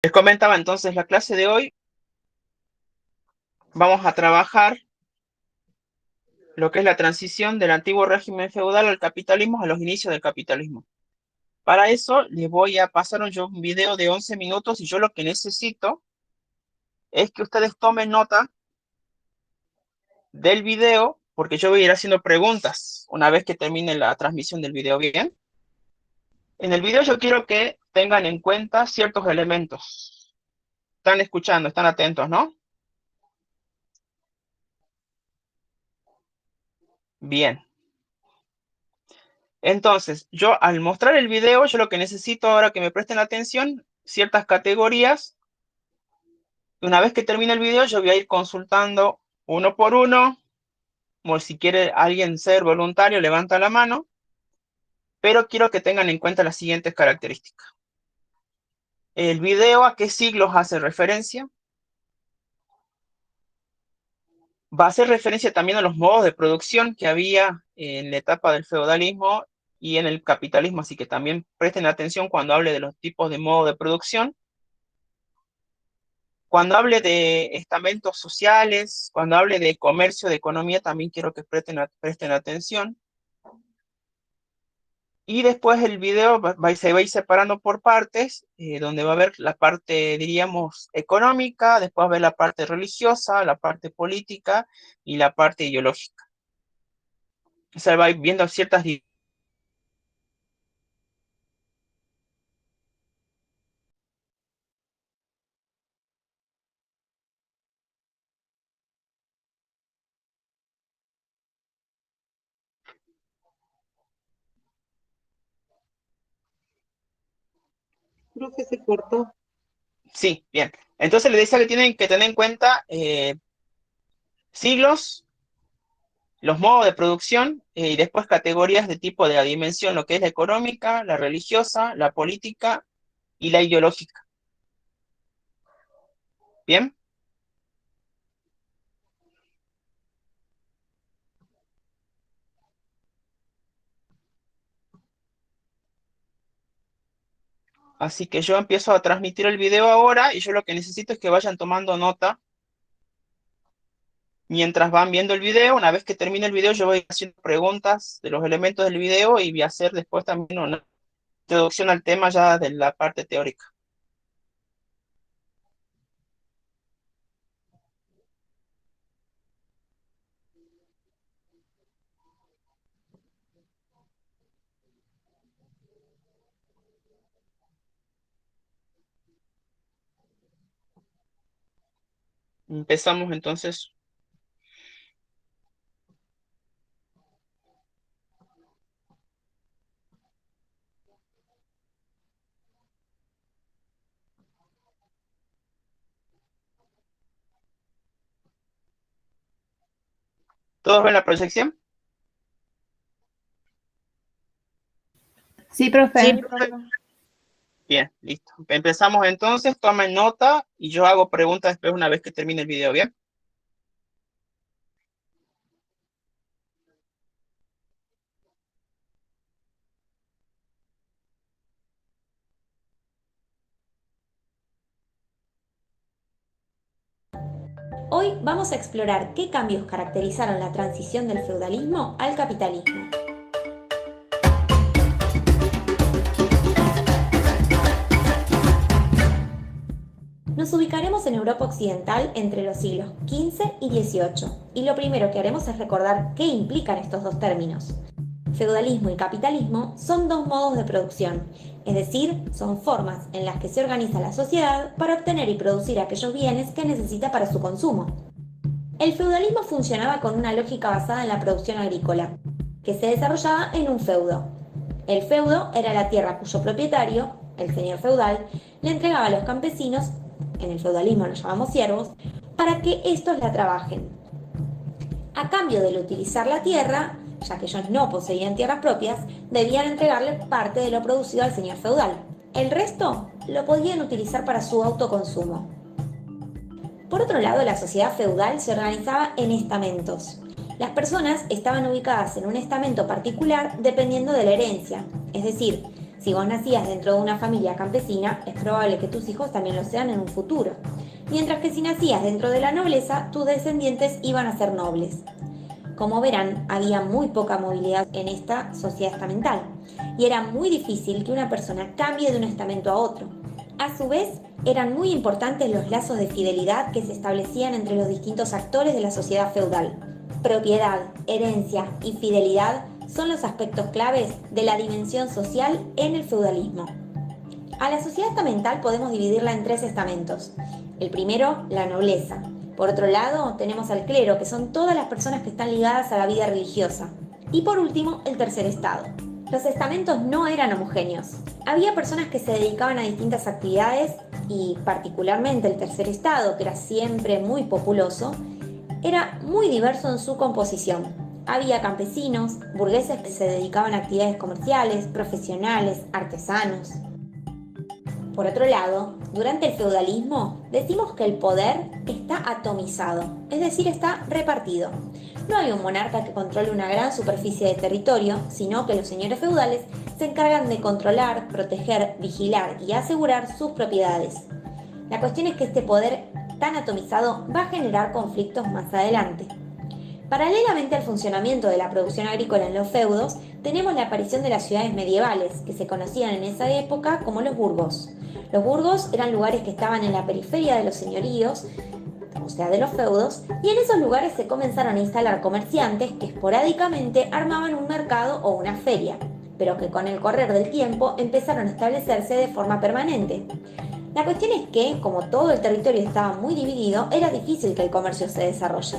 Les comentaba entonces, la clase de hoy vamos a trabajar lo que es la transición del antiguo régimen feudal al capitalismo, a los inicios del capitalismo. Para eso les voy a pasar un video de 11 minutos y yo lo que necesito es que ustedes tomen nota del video porque yo voy a ir haciendo preguntas una vez que termine la transmisión del video. Bien, en el video yo quiero que tengan en cuenta ciertos elementos. Están escuchando, están atentos, ¿no? Bien. Entonces, yo al mostrar el video, yo lo que necesito ahora que me presten atención, ciertas categorías. Una vez que termine el video, yo voy a ir consultando uno por uno, o si quiere alguien ser voluntario, levanta la mano, pero quiero que tengan en cuenta las siguientes características. El video, ¿a qué siglos hace referencia? Va a hacer referencia también a los modos de producción que había en la etapa del feudalismo y en el capitalismo, así que también presten atención cuando hable de los tipos de modo de producción. Cuando hable de estamentos sociales, cuando hable de comercio, de economía, también quiero que presten atención. Y después el video se va a ir separando por partes, donde va a haber la parte, diríamos, económica, después va a haber la parte religiosa, la parte política y la parte ideológica. O sea, va a ir viendo ciertas. Profe, se cortó. Sí, bien. Entonces le decía que tienen que tener en cuenta siglos, los modos de producción y después categorías de tipo de la dimensión, lo que es la económica, la religiosa, la política y la ideológica. Bien, así que yo empiezo a transmitir el video ahora y yo lo que necesito es que vayan tomando nota mientras van viendo el video. Una vez que termine el video yo voy haciendo preguntas de los elementos del video y voy a hacer después también una introducción al tema ya de la parte teórica. Empezamos entonces. ¿Todos ven la proyección? Sí, Sí, profe. profe. Bien, listo. Empezamos entonces, tomen nota y yo hago preguntas después una vez que termine el video, ¿bien? Hoy vamos a explorar qué cambios caracterizaron la transición del feudalismo al capitalismo. Nos ubicaremos en Europa Occidental entre los siglos XV y XVIII, y lo primero que haremos es recordar qué implican estos dos términos. Feudalismo y capitalismo son dos modos de producción, es decir, son formas en las que se organiza la sociedad para obtener y producir aquellos bienes que necesita para su consumo. El feudalismo funcionaba con una lógica basada en la producción agrícola, que se desarrollaba en un feudo. El feudo era la tierra cuyo propietario, el señor feudal, le entregaba a los campesinos, en el feudalismo los llamamos siervos, para que éstos la trabajen. A cambio de utilizar la tierra, ya que ellos no poseían tierras propias, debían entregarle parte de lo producido al señor feudal. El resto lo podían utilizar para su autoconsumo. Por otro lado, la sociedad feudal se organizaba en estamentos. Las personas estaban ubicadas en un estamento particular dependiendo de la herencia, es decir, Si vos nacías dentro de una familia campesina, es probable que tus hijos también lo sean en un futuro. Mientras que si nacías dentro de la nobleza, tus descendientes iban a ser nobles. Como verán, había muy poca movilidad en esta sociedad estamental y era muy difícil que una persona cambie de un estamento a otro. A su vez, eran muy importantes los lazos de fidelidad que se establecían entre los distintos actores de la sociedad feudal. Propiedad, herencia y fidelidad son los aspectos claves de la dimensión social en el feudalismo. A la sociedad estamental podemos dividirla en 3 estamentos. El primero, la nobleza. Por otro lado, tenemos al clero, que son todas las personas que están ligadas a la vida religiosa. Y por último, el tercer estado. Los estamentos no eran homogéneos. Había personas que se dedicaban a distintas actividades y particularmente el tercer estado, que era siempre muy populoso, era muy diverso en su composición. Había campesinos, burgueses que se dedicaban a actividades comerciales, profesionales, artesanos. Por otro lado, durante el feudalismo decimos que el poder está atomizado, es decir, está repartido. No hay un monarca que controle una gran superficie de territorio, sino que los señores feudales se encargan de controlar, proteger, vigilar y asegurar sus propiedades. La cuestión es que este poder tan atomizado va a generar conflictos más adelante. Paralelamente al funcionamiento de la producción agrícola en los feudos, tenemos la aparición de las ciudades medievales, que se conocían en esa época como los burgos. Los burgos eran lugares que estaban en la periferia de los señoríos, o sea, de los feudos, y en esos lugares se comenzaron a instalar comerciantes que esporádicamente armaban un mercado o una feria, pero que con el correr del tiempo empezaron a establecerse de forma permanente. La cuestión es que, como todo el territorio estaba muy dividido, era difícil que el comercio se desarrolle.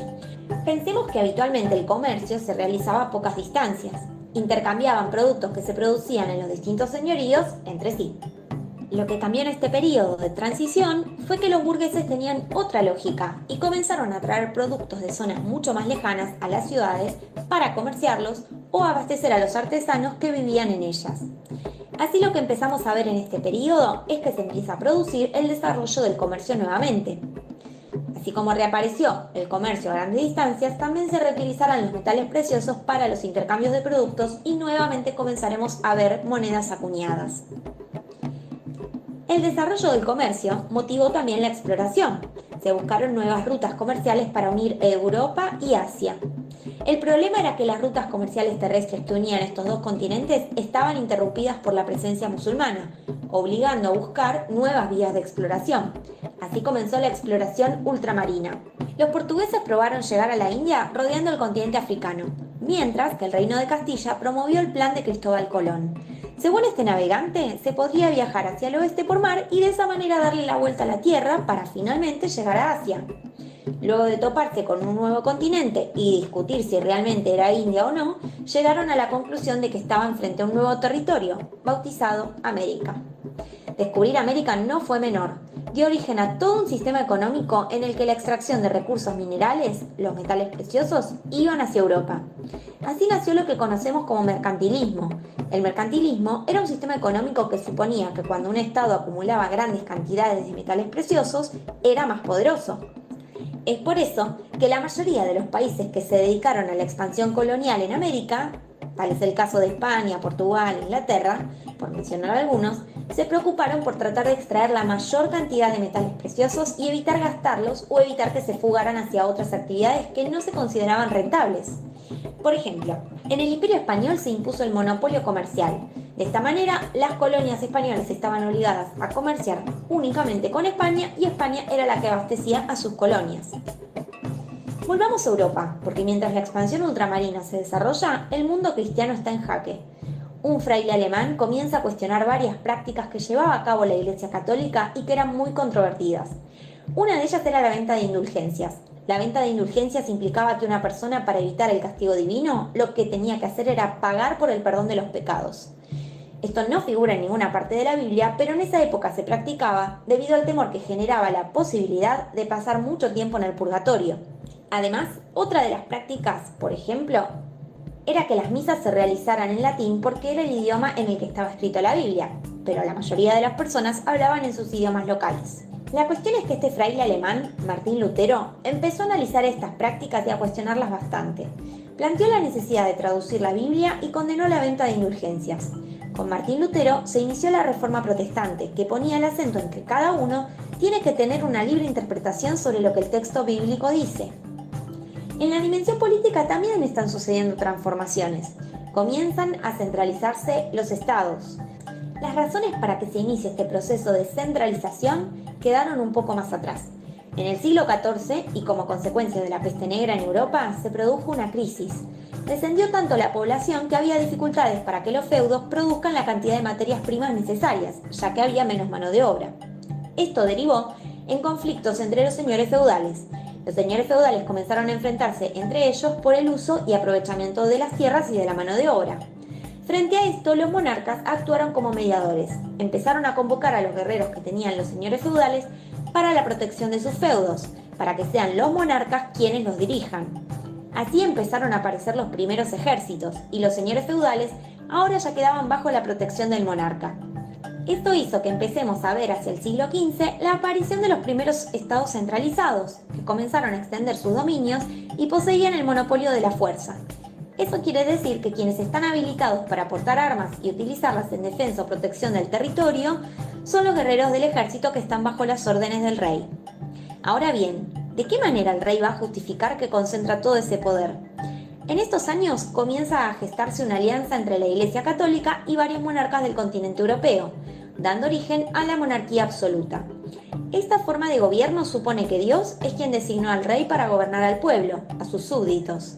Pensemos que habitualmente el comercio se realizaba a pocas distancias. Intercambiaban productos que se producían en los distintos señoríos entre sí. Lo que cambió en este periodo de transición fue que los burgueses tenían otra lógica y comenzaron a traer productos de zonas mucho más lejanas a las ciudades para comerciarlos o abastecer a los artesanos que vivían en ellas. Así lo que empezamos a ver en este periodo es que se empieza a producir el desarrollo del comercio nuevamente. Así como reapareció el comercio a grandes distancias, también se reutilizaron los metales preciosos para los intercambios de productos y nuevamente comenzaremos a ver monedas acuñadas. El desarrollo del comercio motivó también la exploración. Se buscaron nuevas rutas comerciales para unir Europa y Asia. El problema era que las rutas comerciales terrestres que unían estos dos continentes estaban interrumpidas por la presencia musulmana, obligando a buscar nuevas vías de exploración. Así comenzó la exploración ultramarina. Los portugueses probaron llegar a la India rodeando el continente africano, mientras que el Reino de Castilla promovió el plan de Cristóbal Colón. Según este navegante, se podría viajar hacia el oeste por mar y de esa manera darle la vuelta a la Tierra para finalmente llegar a Asia. Luego de toparse con un nuevo continente y discutir si realmente era India o no, llegaron a la conclusión de que estaban frente a un nuevo territorio, bautizado América. Descubrir América no fue menor, dio origen a todo un sistema económico en el que la extracción de recursos minerales, los metales preciosos, iban hacia Europa. Así nació lo que conocemos como mercantilismo. El mercantilismo era un sistema económico que suponía que cuando un estado acumulaba grandes cantidades de metales preciosos, era más poderoso. Es por eso que la mayoría de los países que se dedicaron a la expansión colonial en América, tal es el caso de España, Portugal, Inglaterra, por mencionar algunos, se preocuparon por tratar de extraer la mayor cantidad de metales preciosos y evitar gastarlos o evitar que se fugaran hacia otras actividades que no se consideraban rentables. Por ejemplo, en el Imperio Español se impuso el monopolio comercial. De esta manera, las colonias españolas estaban obligadas a comerciar únicamente con España y España era la que abastecía a sus colonias. Volvamos a Europa, porque mientras la expansión ultramarina se desarrolla, el mundo cristiano está en jaque. Un fraile alemán comienza a cuestionar varias prácticas que llevaba a cabo la Iglesia Católica y que eran muy controvertidas. Una de ellas era la venta de indulgencias. La venta de indulgencias implicaba que una persona, para evitar el castigo divino, lo que tenía que hacer era pagar por el perdón de los pecados. Esto no figura en ninguna parte de la Biblia, pero en esa época se practicaba debido al temor que generaba la posibilidad de pasar mucho tiempo en el purgatorio. Además, otra de las prácticas, por ejemplo, era que las misas se realizaran en latín porque era el idioma en el que estaba escrito la Biblia, pero la mayoría de las personas hablaban en sus idiomas locales. La cuestión es que este fraile alemán, Martín Lutero, empezó a analizar estas prácticas y a cuestionarlas bastante. Planteó la necesidad de traducir la Biblia y condenó la venta de indulgencias. Con Martín Lutero se inició la Reforma Protestante, que ponía el acento en que cada uno tiene que tener una libre interpretación sobre lo que el texto bíblico dice. En la dimensión política también están sucediendo transformaciones. Comienzan a centralizarse los estados. Las razones para que se inicie este proceso de centralización quedaron un poco más atrás. En el siglo XIV, y como consecuencia de la peste negra en Europa, se produjo una crisis. Descendió tanto la población que había dificultades para que los feudos produzcan la cantidad de materias primas necesarias, ya que había menos mano de obra. Esto derivó en conflictos entre los señores feudales. Los señores feudales comenzaron a enfrentarse entre ellos por el uso y aprovechamiento de las tierras y de la mano de obra. Frente a esto, los monarcas actuaron como mediadores. Empezaron a convocar a los guerreros que tenían los señores feudales para la protección de sus feudos, para que sean los monarcas quienes los dirijan. Así empezaron a aparecer los primeros ejércitos, y los señores feudales ahora ya quedaban bajo la protección del monarca. Esto hizo que empecemos a ver hacia el siglo XV la aparición de los primeros estados centralizados, que comenzaron a extender sus dominios y poseían el monopolio de la fuerza. Eso quiere decir que quienes están habilitados para portar armas y utilizarlas en defensa o protección del territorio son los guerreros del ejército que están bajo las órdenes del rey. Ahora bien, ¿de qué manera el rey va a justificar que concentra todo ese poder? En estos años comienza a gestarse una alianza entre la Iglesia Católica y varios monarcas del continente europeo, dando origen a la monarquía absoluta. Esta forma de gobierno supone que Dios es quien designó al rey para gobernar al pueblo, a sus súbditos.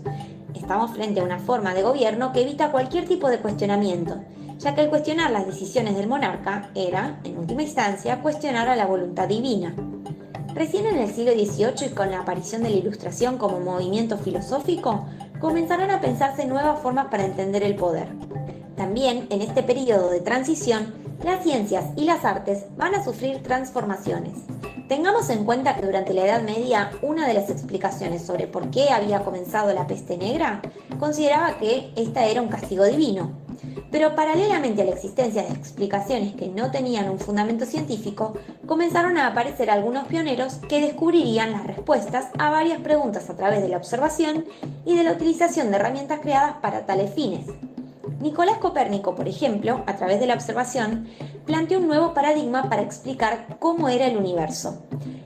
Estamos frente a una forma de gobierno que evita cualquier tipo de cuestionamiento, ya que el cuestionar las decisiones del monarca era, en última instancia, cuestionar a la voluntad divina. Recién en el siglo XVIII y con la aparición de la Ilustración como movimiento filosófico, comenzaron a pensarse nuevas formas para entender el poder. También, en este periodo de transición, las ciencias y las artes van a sufrir transformaciones. Tengamos en cuenta que durante la Edad Media, una de las explicaciones sobre por qué había comenzado la peste negra consideraba que esta era un castigo divino. Pero paralelamente a la existencia de explicaciones que no tenían un fundamento científico, comenzaron a aparecer algunos pioneros que descubrirían las respuestas a varias preguntas a través de la observación y de la utilización de herramientas creadas para tales fines. Nicolás Copérnico, por ejemplo, a través de la observación, planteó un nuevo paradigma para explicar cómo era el universo.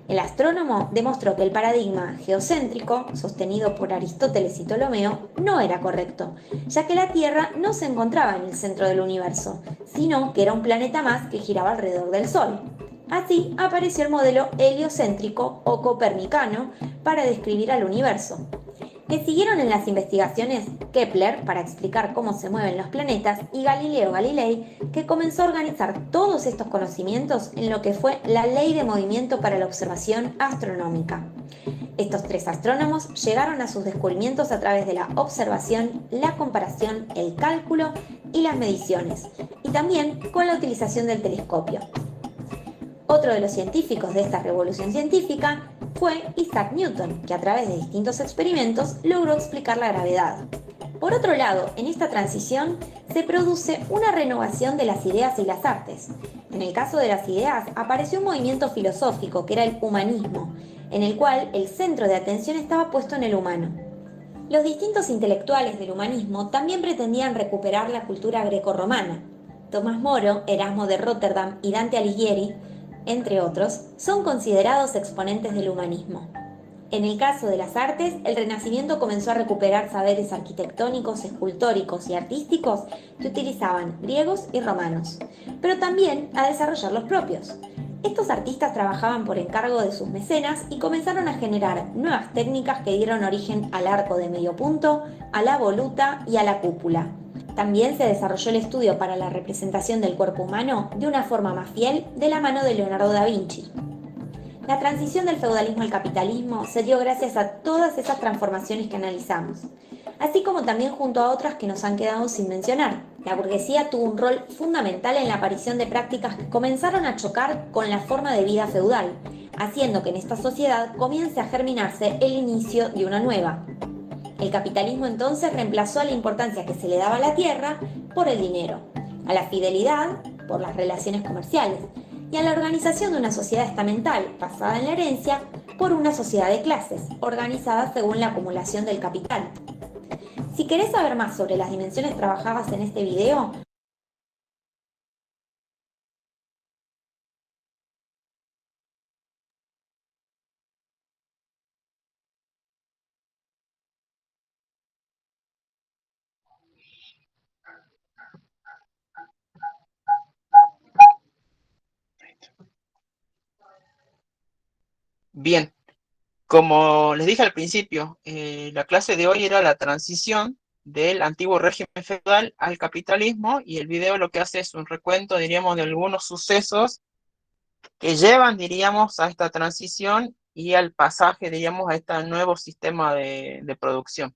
El astrónomo demostró que el paradigma geocéntrico, sostenido por Aristóteles y Ptolomeo, no era correcto, ya que la Tierra no se encontraba en el centro del universo, sino que era un planeta más que giraba alrededor del Sol. Así apareció el modelo heliocéntrico o copernicano para describir al universo. Le siguieron en las investigaciones Kepler para explicar cómo se mueven los planetas y Galileo Galilei, que comenzó a organizar todos estos conocimientos en lo que fue la Ley de Movimiento para la Observación Astronómica. Estos tres astrónomos llegaron a sus descubrimientos a través de la observación, la comparación, el cálculo y las mediciones, y también con la utilización del telescopio. Otro de los científicos de esta revolución científica fue Isaac Newton, que a través de distintos experimentos logró explicar la gravedad. Por otro lado, en esta transición se produce una renovación de las ideas y las artes. En el caso de las ideas, apareció un movimiento filosófico que era el humanismo, en el cual el centro de atención estaba puesto en el humano. Los distintos intelectuales del humanismo también pretendían recuperar la cultura grecorromana. Tomás Moro, Erasmo de Róterdam y Dante Alighieri, entre otros, son considerados exponentes del humanismo. En el caso de las artes, el Renacimiento comenzó a recuperar saberes arquitectónicos, escultóricos y artísticos que utilizaban griegos y romanos, pero también a desarrollar los propios. Estos artistas trabajaban por encargo de sus mecenas y comenzaron a generar nuevas técnicas que dieron origen al arco de medio punto, a la voluta y a la cúpula. También se desarrolló el estudio para la representación del cuerpo humano de una forma más fiel de la mano de Leonardo da Vinci. La transición del feudalismo al capitalismo se dio gracias a todas esas transformaciones que analizamos, así como también junto a otras que nos han quedado sin mencionar. La burguesía tuvo un rol fundamental en la aparición de prácticas que comenzaron a chocar con la forma de vida feudal, haciendo que en esta sociedad comience a germinarse el inicio de una nueva. El capitalismo entonces reemplazó a la importancia que se le daba a la tierra por el dinero, a la fidelidad por las relaciones comerciales y a la organización de una sociedad estamental basada en la herencia por una sociedad de clases, organizada según la acumulación del capital. Si querés saber más sobre las dimensiones trabajadas en este video, Bien, como les dije al principio, la clase de hoy era la transición del antiguo régimen feudal al capitalismo, y el video lo que hace es un recuento, diríamos, de algunos sucesos que llevan, diríamos, a esta transición y al pasaje, diríamos, a este nuevo sistema de producción.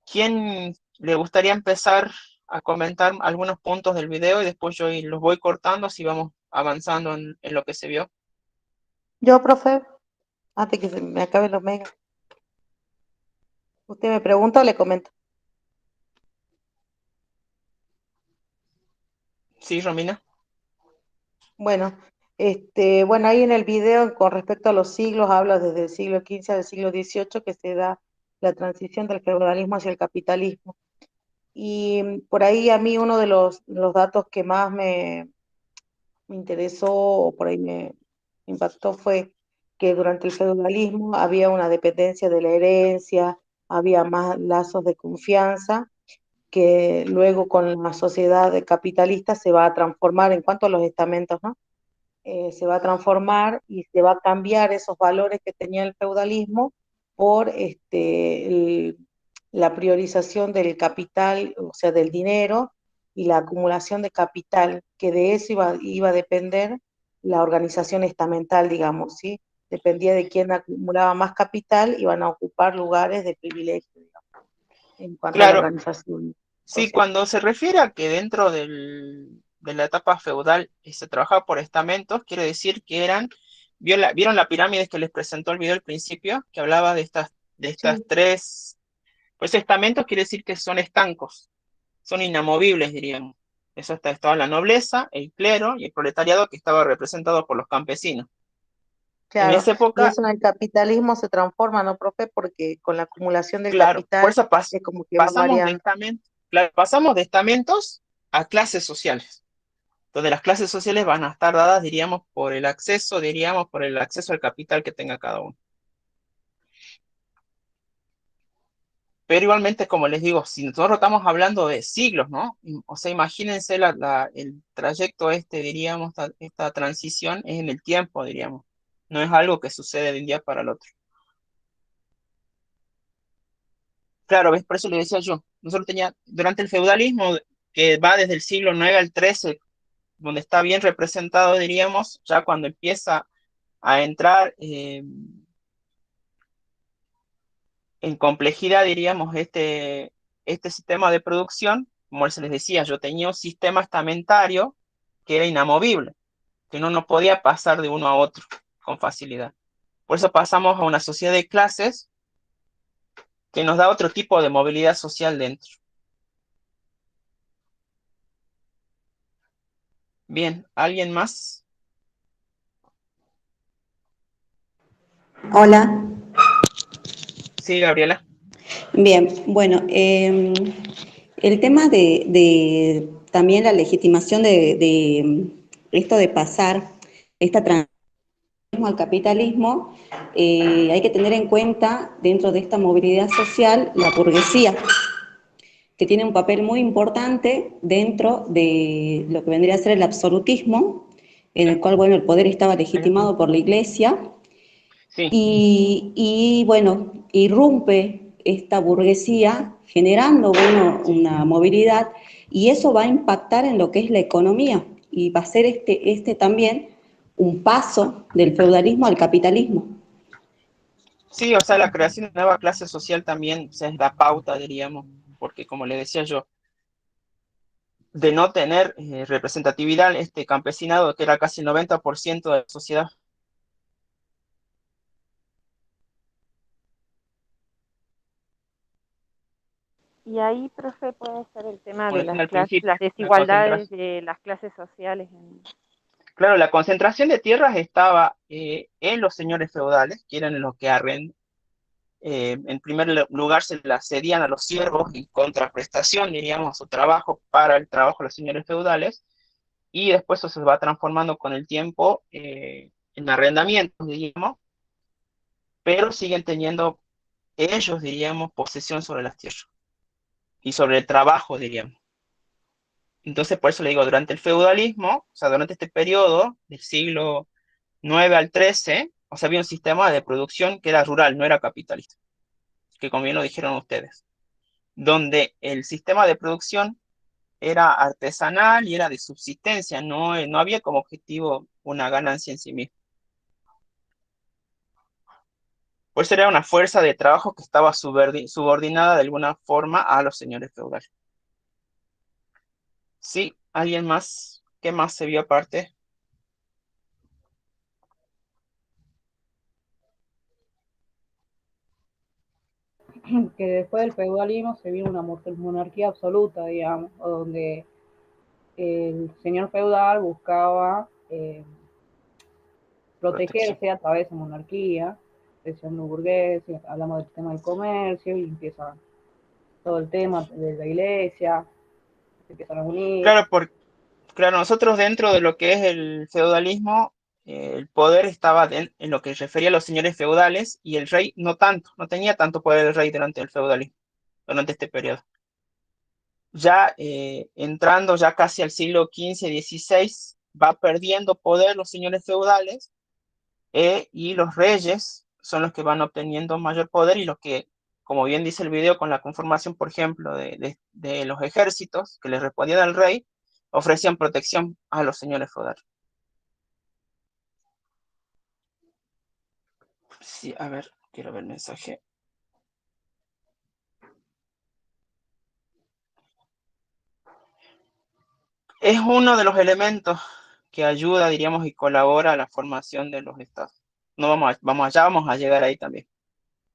¿Quién le gustaría empezar a comentar algunos puntos del video y después yo los voy cortando si vamos avanzando en lo que se vio? Yo, profe, antes que se me acaben los megas. ¿Usted me pregunta o le comento? Sí, Romina. Bueno, bueno, ahí en el video con respecto a los siglos, habla desde el siglo XV al siglo XVIII que se da la transición del feudalismo hacia el capitalismo. Y por ahí a mí uno de los datos que más me interesó o por ahí me impactó fue que durante el feudalismo había una dependencia de la herencia, había más lazos de confianza que luego con la sociedad capitalista se va a transformar en cuanto a los estamentos, ¿no? Se va a transformar y se va a cambiar esos valores que tenía el feudalismo por la priorización del capital, o sea, del dinero y la acumulación de capital, que de eso iba a depender la organización estamental, digamos, ¿sí? Dependía de quién acumulaba más capital, iban a ocupar lugares de privilegio, digamos, en cuanto a la Claro, organización sí, social. cuando se refiere a que dentro de la etapa feudal se trabajaba por estamentos, quiere decir que ¿vieron la pirámide que les presentó el video al principio? Que hablaba de estas Sí, tres, pues estamentos quiere decir que son estancos, son inamovibles, diríamos. Eso estaba la nobleza, el clero y el proletariado, que estaba representado por los campesinos. En claro, esa y época, eso en el capitalismo se transforma, ¿no, profe? Porque con la acumulación del claro, por capital eso es como que va pasamos de variando. estamentos, claro, pasamos de estamentos a clases sociales, donde las clases sociales van a estar dadas, diríamos, por el acceso al capital que tenga cada uno. Pero igualmente, como les digo, si nosotros estamos hablando de siglos, ¿no? O sea, imagínense el trayecto diríamos, esta transición es en el tiempo, diríamos. No es algo que sucede de un día para el otro. Claro, ¿ves? Por eso le decía yo, nosotros durante el feudalismo, que va desde el siglo IX al XIII, donde está bien representado, diríamos, ya cuando empieza a entrar en complejidad, diríamos, este sistema de producción. Como se les decía, yo tenía un sistema estamentario que era inamovible, que uno no podía pasar de uno a otro con facilidad. Por eso pasamos a una sociedad de clases que nos da otro tipo de movilidad social dentro. Bien, ¿alguien más? Hola, Sí, Gabriela. bien, bueno, el tema de también la legitimación de esto de pasar esta transición al capitalismo, hay que tener en cuenta dentro de esta movilidad social la burguesía, que tiene un papel muy importante dentro de lo que vendría a ser el absolutismo, en el cual, bueno, el poder estaba legitimado por la Iglesia. Sí, Y bueno, irrumpe esta burguesía generando, bueno, una movilidad y eso va a impactar en lo que es la economía y va a ser este también un paso del feudalismo al capitalismo. sí, o sea, la creación de nueva clase social también, o sea, es la pauta, diríamos, porque como le decía yo, de no tener representatividad, este campesinado, que era casi el 90% de la sociedad, Y ahí, profe, puede ser el tema como de decía al las principio, la desigualdades concentración. de las clases sociales. Claro, la concentración de tierras estaba en los señores feudales, que eran los que en primer lugar se las cedían a los siervos en contraprestación, diríamos, a su trabajo para el trabajo de los señores feudales, y después eso se va transformando con el tiempo en arrendamientos, diríamos, pero siguen teniendo ellos, diríamos, posesión sobre las tierras y sobre el trabajo, diríamos. Entonces, por eso le digo, durante el feudalismo, o sea, durante este periodo del siglo 9 al 13, o sea, había un sistema de producción que era rural, no era capitalista, que como bien lo dijeron ustedes, donde el sistema de producción era artesanal y era de subsistencia, no había como objetivo una ganancia en sí misma. Por eso era una fuerza de trabajo que estaba subordinada de alguna forma a los señores feudales. Sí, ¿alguien más? ¿Qué más se vio aparte? Que después del feudalismo se vino una monarquía absoluta, digamos, donde el señor feudal buscaba Protección. protegerse a través de monarquía, siendo burgués, hablamos del tema del comercio y empieza todo el tema de la iglesia, se empiezan a unir. Claro, claro, nosotros dentro de lo que es el feudalismo, el poder estaba en lo que refería a los señores feudales y el rey no tanto, no tenía tanto poder el rey durante el feudalismo, durante este periodo. Ya entrando ya casi al siglo XV-XVI, va perdiendo poder los señores feudales y los reyes son los que van obteniendo mayor poder y los que, como bien dice el video, con la conformación, por ejemplo, de los ejércitos que les respondían al rey, ofrecían protección a los señores feudales. Sí, a ver, quiero ver el mensaje. Es uno de los elementos que ayuda, diríamos, y colabora a la formación de los estados. No ya vamos a llegar ahí también.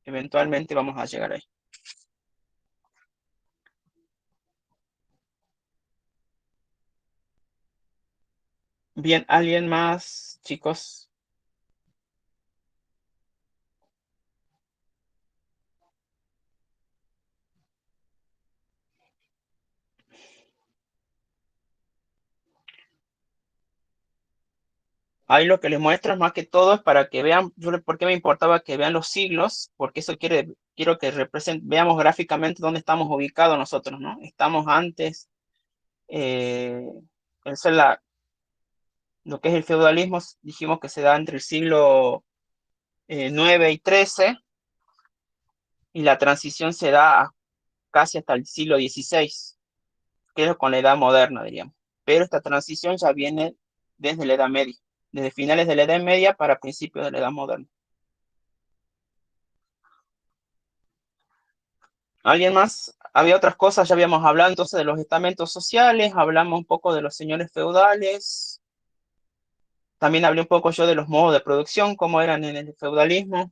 Eventualmente vamos a llegar ahí. Bien, ¿alguien más, chicos? Ahí lo que les muestro más que todo es para que vean, ¿por qué me importaba que vean los siglos? Porque eso quiero que veamos gráficamente dónde estamos ubicados nosotros, ¿no? Estamos antes, eso es lo que es el feudalismo, dijimos que se da entre el siglo 9 y 13, y la transición se da casi hasta el siglo XVI, que es con la edad moderna, diríamos. Pero esta transición ya viene desde la Edad Media, desde finales de la Edad Media para principios de la Edad Moderna. ¿Alguien más? Había otras cosas, ya habíamos hablado entonces de los estamentos sociales, hablamos un poco de los señores feudales, también hablé un poco yo de los modos de producción, cómo eran en el feudalismo.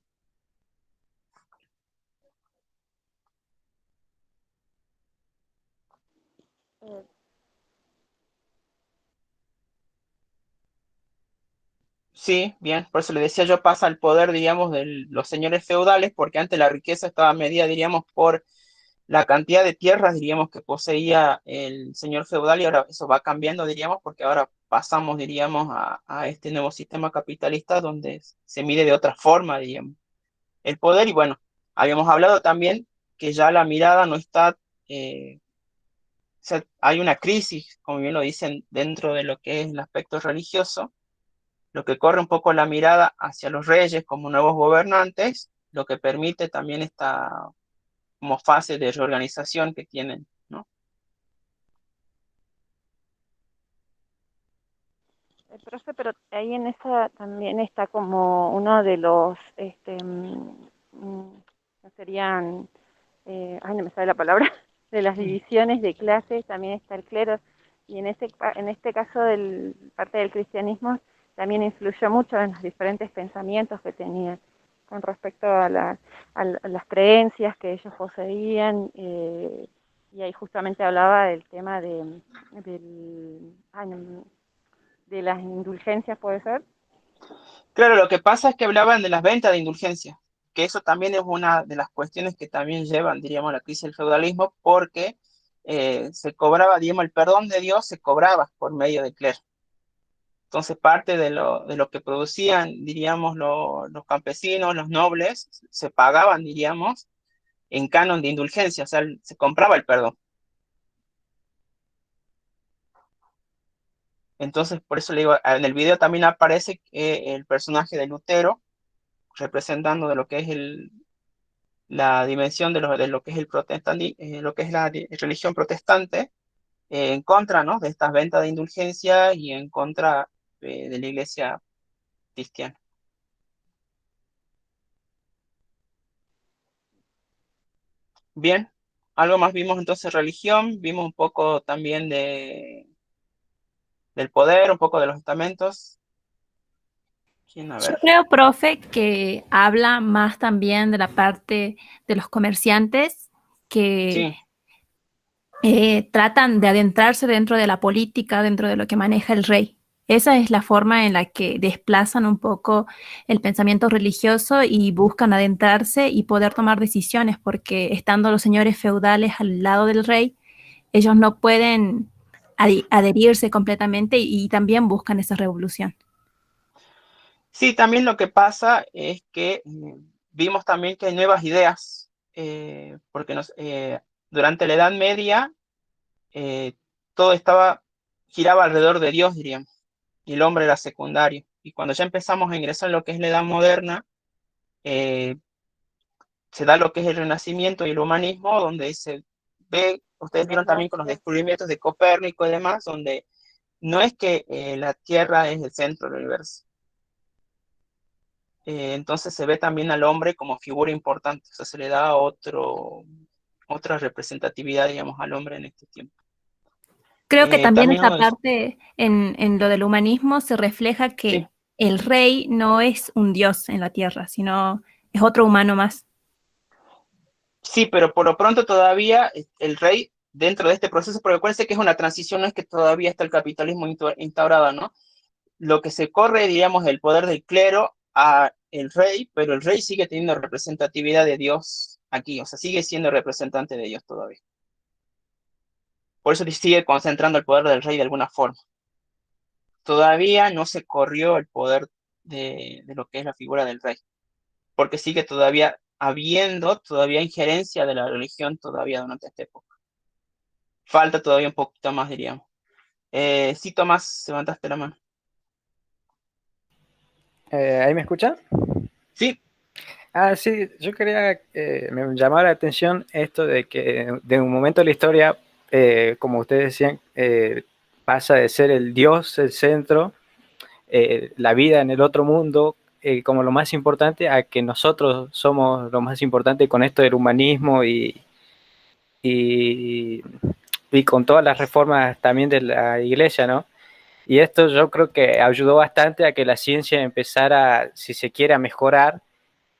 Sí, bien, por eso le decía yo, pasa el poder, diríamos, de los señores feudales, porque antes la riqueza estaba medida, diríamos, por la cantidad de tierras, diríamos, que poseía el señor feudal, y ahora eso va cambiando, diríamos, porque ahora pasamos, diríamos, a este nuevo sistema capitalista donde se mide de otra forma, diríamos, el poder. Y bueno, habíamos hablado también que ya la mirada no está, o sea, hay una crisis, como bien lo dicen, dentro de lo que es el aspecto religioso, lo que corre un poco la mirada hacia los reyes como nuevos gobernantes, lo que permite también esta como fase de reorganización que tienen, ¿no? Profe, pero ahí en esa también está como uno de los, no serían, ay, no me sale la palabra, de las divisiones de clases, también está el clero, y en este caso parte del cristianismo también influyó mucho en los diferentes pensamientos que tenían con respecto a las creencias que ellos poseían, y ahí justamente hablaba del tema de las indulgencias, ¿puede ser? Claro, lo que pasa es que hablaban de las ventas de indulgencias, que eso también es una de las cuestiones que también llevan, diríamos, a la crisis del feudalismo, porque se cobraba, diríamos, el perdón de Dios se cobraba por medio del clero. Entonces, parte de lo que producían, diríamos, los campesinos, los nobles, se pagaban, diríamos, en canon de indulgencia, o sea, se compraba el perdón. Entonces, por eso le digo, en el video también aparece el personaje de Lutero, representando de lo que es la dimensión de lo que es el lo que es la religión protestante, en contra, ¿no?, de estas ventas de indulgencia y en contra de la iglesia cristiana. Bien, algo más vimos entonces religión, vimos un poco también del poder, un poco de los estamentos. ¿Quién? A Yo ver. creo, profe, que habla más también de la parte de los comerciantes que Sí, tratan de adentrarse dentro de la política, dentro de lo que maneja el rey. Esa es la forma en la que desplazan un poco el pensamiento religioso y buscan adentrarse y poder tomar decisiones, porque estando los señores feudales al lado del rey, ellos no pueden adherirse completamente y también buscan esa revolución. sí, también lo que pasa es que vimos también que hay nuevas ideas, porque durante la Edad Media eh, todo giraba alrededor de Dios, diríamos, y el hombre era secundario. Y cuando ya empezamos a ingresar en lo que es la Edad Moderna, eh, se da lo que es el Renacimiento y el humanismo, donde se ve, ustedes vieron también con los descubrimientos de Copérnico y demás, donde no es que la Tierra es el centro del universo. Entonces se ve también al hombre como figura importante, o sea, se le da otra representatividad, digamos, al hombre en este tiempo. Creo que también También esa parte en lo del humanismo se refleja sí, que el rey no es un dios en la tierra, sino es otro humano más. sí, pero por lo pronto todavía el rey, dentro de este proceso, porque acuérdense que es una transición, no es que todavía está el capitalismo instaurado, ¿no? Lo que se corre, digamos, del poder del clero a el rey, pero el rey sigue teniendo representatividad de Dios aquí, o sea, sigue siendo representante de Dios todavía. Por eso sigue concentrando el poder del rey de alguna forma. Todavía no se corrió el poder de lo que es la figura del rey, porque sigue todavía habiendo todavía injerencia de la religión todavía durante esta época. Falta todavía un poquito más, diríamos. Sí, Tomás, levantaste la mano. ¿Ahí me escuchan? Sí. Ah, sí, yo quería, me llamaba la atención esto de que de un momento de la historia, como ustedes decían, pasa de ser el Dios, el centro, la vida en el otro mundo, como lo más importante, a que nosotros somos lo más importante con esto del humanismo y, y con todas las reformas también de la iglesia, ¿no? Y esto yo creo que ayudó bastante a que la ciencia empezara, si se quiere, a mejorar.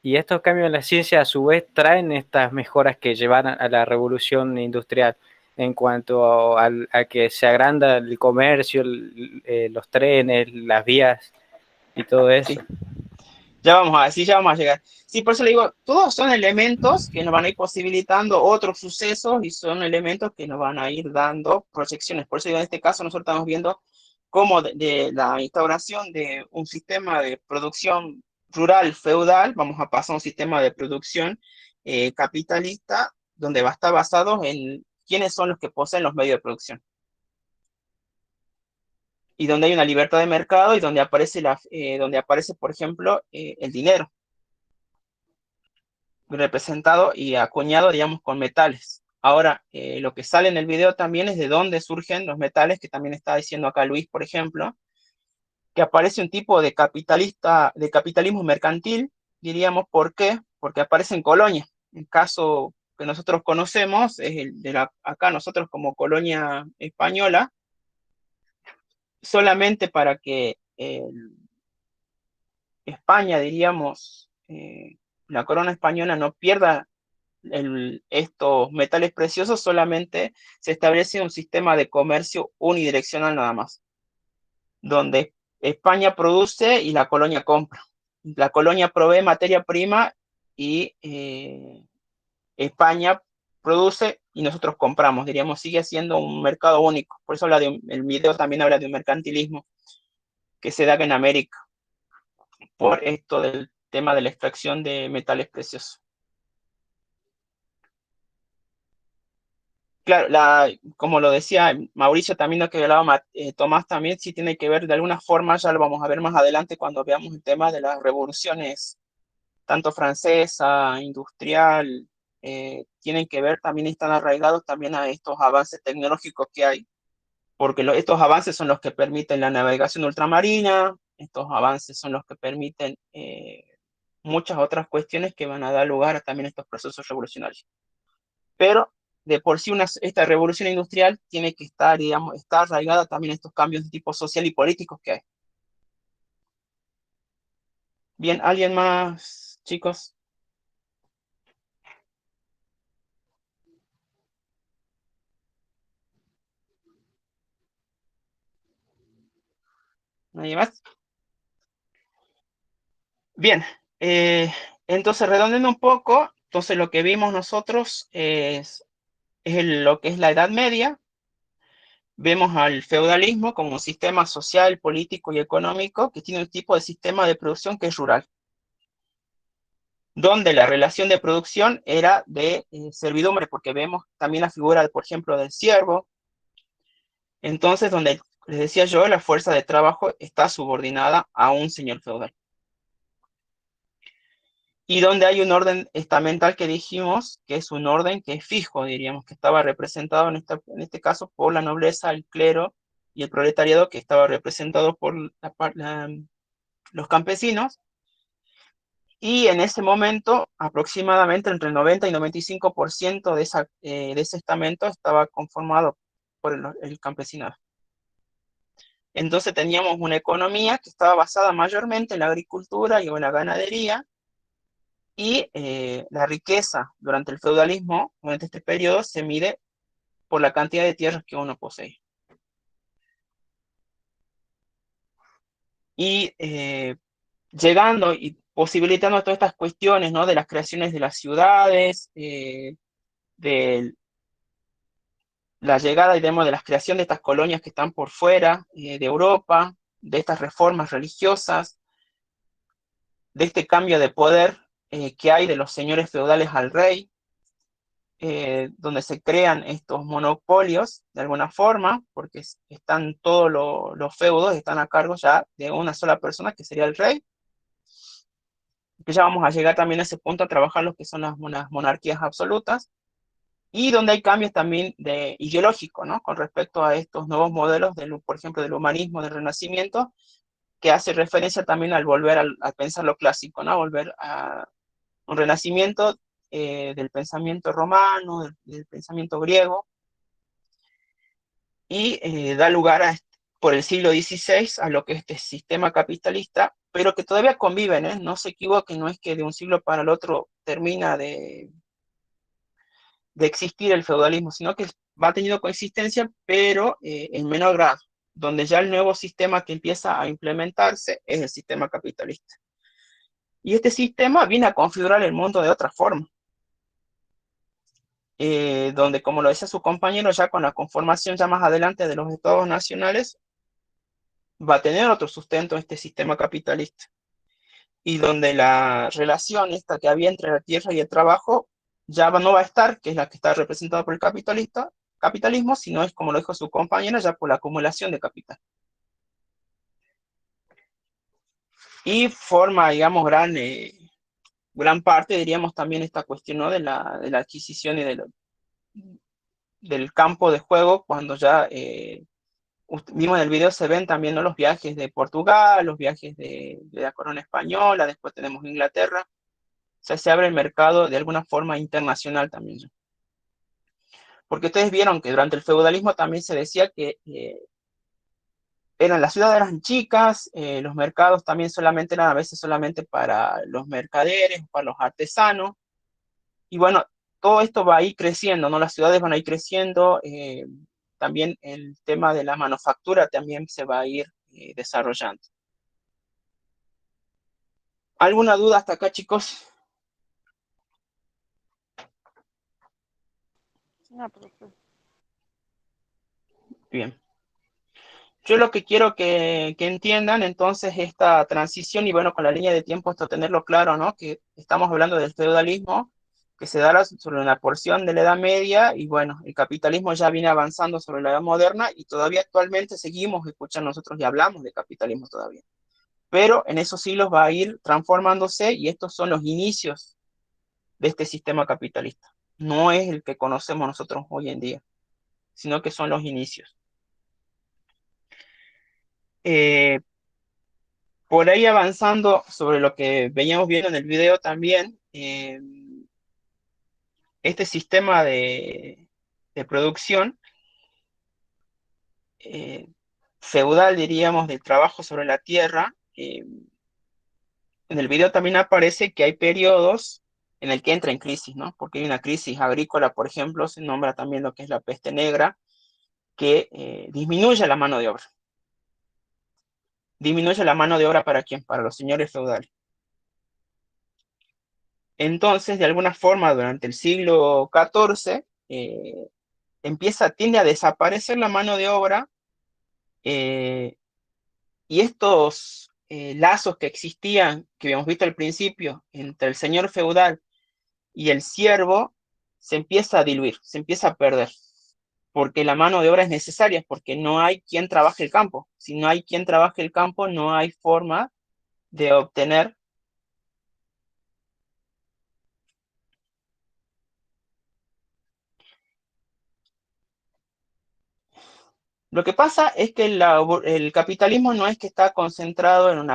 Y estos cambios en la ciencia a su vez traen estas mejoras que llevaron a la revolución industrial en cuanto a que se agranda el comercio, los trenes, las vías y todo eso. Sí. Ya vamos a llegar. Sí, por eso le digo, todos son elementos que nos van a ir posibilitando otros sucesos y son elementos que nos van a ir dando proyecciones. Por eso digo, en este caso nosotros estamos viendo cómo de la instauración de un sistema de producción rural feudal, vamos a pasar a un sistema de producción capitalista, donde va a estar basado en quiénes son los que poseen los medios de producción. Y donde hay una libertad de mercado y donde aparece, por ejemplo, el dinero representado y acuñado, digamos, con metales. Ahora, lo que sale en el video también es de dónde surgen los metales, que también está diciendo acá Luis, por ejemplo, que aparece un tipo de capitalismo mercantil, diríamos. ¿Por qué? Porque aparece en colonia. El caso que nosotros conocemos es el de acá nosotros como colonia española, solamente para que España, diríamos, la corona española no pierda estos metales preciosos, solamente se establece un sistema de comercio unidireccional nada más, donde España produce y la colonia compra. La colonia provee materia prima y España produce y nosotros compramos, diríamos, sigue siendo un mercado único. Por eso el video también habla de un mercantilismo que se da en América, por esto del tema de la extracción de metales preciosos. claro, como lo decía Mauricio también, lo que hablaba Tomás también, sí tiene que ver de alguna forma, ya lo vamos a ver más adelante cuando veamos el tema de las revoluciones, tanto francesa, industrial, tienen que ver, también están arraigados también a estos avances tecnológicos que hay, porque estos avances son los que permiten la navegación ultramarina, estos avances son los que permiten muchas otras cuestiones que van a dar lugar a también estos procesos revolucionarios. Pero de por sí esta revolución industrial tiene que estar, digamos, está arraigada también a estos cambios de tipo social y políticos que hay. Bien, ¿alguien más, chicos? ¿Nadie más? Bien, entonces redondeando un poco, entonces lo que vimos nosotros es lo que es la Edad Media. Vemos al feudalismo como un sistema social, político y económico que tiene un tipo de sistema de producción que es rural, donde la relación de producción era de servidumbre, porque vemos también la figura, por ejemplo, del siervo. Entonces, donde les decía yo, la fuerza de trabajo está subordinada a un señor feudal. Y donde hay un orden estamental que dijimos que es un orden que es fijo, diríamos, que estaba representado en este caso por la nobleza, el clero y el proletariado, que estaba representado por los campesinos. Y en ese momento, aproximadamente entre el 90 y 95% de ese estamento estaba conformado por el campesinado. Entonces teníamos una economía que estaba basada mayormente en la agricultura y en la ganadería, y la riqueza durante el feudalismo, durante este periodo, se mide por la cantidad de tierras que uno posee. Y llegando y posibilitando todas estas cuestiones, ¿no? De las creaciones de las ciudades, de la llegada, digamos, de la creación de estas colonias que están por fuera de Europa, de estas reformas religiosas, de este cambio de poder que hay de los señores feudales al rey, donde se crean estos monopolios de alguna forma, porque están todos los feudos están a cargo ya de una sola persona, que sería el rey, que ya vamos a llegar también a ese punto a trabajar lo que son las monarquías absolutas, y donde hay cambios también ideológicos, ¿no? Con respecto a estos nuevos modelos, por ejemplo, del humanismo, del renacimiento, que hace referencia también al volver a pensar lo clásico, ¿no? Volver a un renacimiento del pensamiento romano, del pensamiento griego, y da lugar por el siglo XVI a lo que es este sistema capitalista, pero que todavía conviven, ¿eh? No se equivoquen, no es que de un siglo para el otro termina de existir el feudalismo, sino que va teniendo coexistencia, pero en menor grado, donde ya el nuevo sistema que empieza a implementarse es el sistema capitalista. Y este sistema viene a configurar el mundo de otra forma, donde, como lo decía su compañero, ya con la conformación ya más adelante de los estados nacionales, va a tener otro sustento este sistema capitalista, y donde la relación esta que había entre la tierra y el trabajo ya no va a estar, que es la que está representada por el capitalismo, sino es, como lo dijo su compañera, ya por la acumulación de capital. Y forma, digamos, gran parte, diríamos, también esta cuestión, ¿no? de la adquisición y del campo de juego, cuando ya mismo en el video se ven también, ¿no? Los viajes de Portugal, los viajes de la corona española, después tenemos Inglaterra. O sea, se abre el mercado de alguna forma internacional también. Porque ustedes vieron que durante el feudalismo también se decía que las ciudades eran chicas, los mercados también solamente eran a veces solamente para los mercaderes, para los artesanos. Y bueno, todo esto va a ir creciendo, ¿no? Las ciudades van a ir creciendo, también el tema de la manufactura también se va a ir desarrollando. ¿Alguna duda hasta acá, chicos? No, profesor. Bien. Yo lo que quiero que entiendan entonces esta transición, y bueno, con la línea de tiempo esto tenerlo claro, ¿no? Que estamos hablando del feudalismo, que se dará sobre una porción de la Edad Media, y bueno, el capitalismo ya viene avanzando sobre la Edad Moderna, y todavía actualmente seguimos escuchando nosotros y hablamos de capitalismo todavía. Pero en esos siglos va a ir transformándose, y estos son los inicios de este sistema capitalista. No es el que conocemos nosotros hoy en día, sino que son los inicios. Por ahí avanzando sobre lo que veníamos viendo en el video también, este sistema de producción feudal, diríamos, del trabajo sobre la tierra, en el video también aparece que hay periodos en el que entra en crisis, ¿no? Porque hay una crisis agrícola, por ejemplo, se nombra también lo que es la peste negra, que disminuye la mano de obra. Disminuye la mano de obra ¿para quién? Para los señores feudales. Entonces, de alguna forma, durante el siglo XIV, tiende a desaparecer la mano de obra, y estos lazos que existían, que habíamos visto al principio, entre el señor feudal y el siervo, se empieza a diluir, se empieza a perder, porque la mano de obra es necesaria, porque no hay quien trabaje el campo. Si no hay quien trabaje el campo, no hay forma de obtener. Lo que pasa es que el capitalismo no es que está concentrado en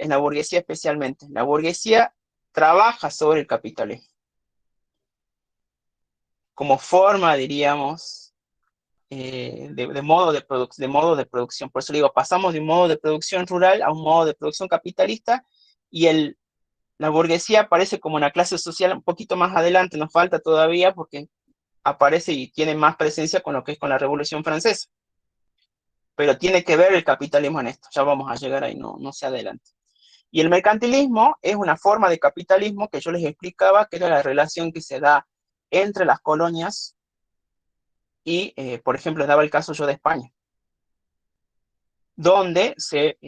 la burguesía especialmente. La burguesía trabaja sobre el capitalismo como forma, diríamos, de modo de producción. Por eso digo, pasamos de un modo de producción rural a un modo de producción capitalista, y la burguesía aparece como una clase social un poquito más adelante, nos falta todavía, porque aparece y tiene más presencia con lo que es con la Revolución Francesa. Pero tiene que ver el capitalismo en esto, ya vamos a llegar ahí, no se adelante. Y el mercantilismo es una forma de capitalismo que yo les explicaba, que era la relación que se da entre las colonias y, por ejemplo, les daba el caso yo de España, donde se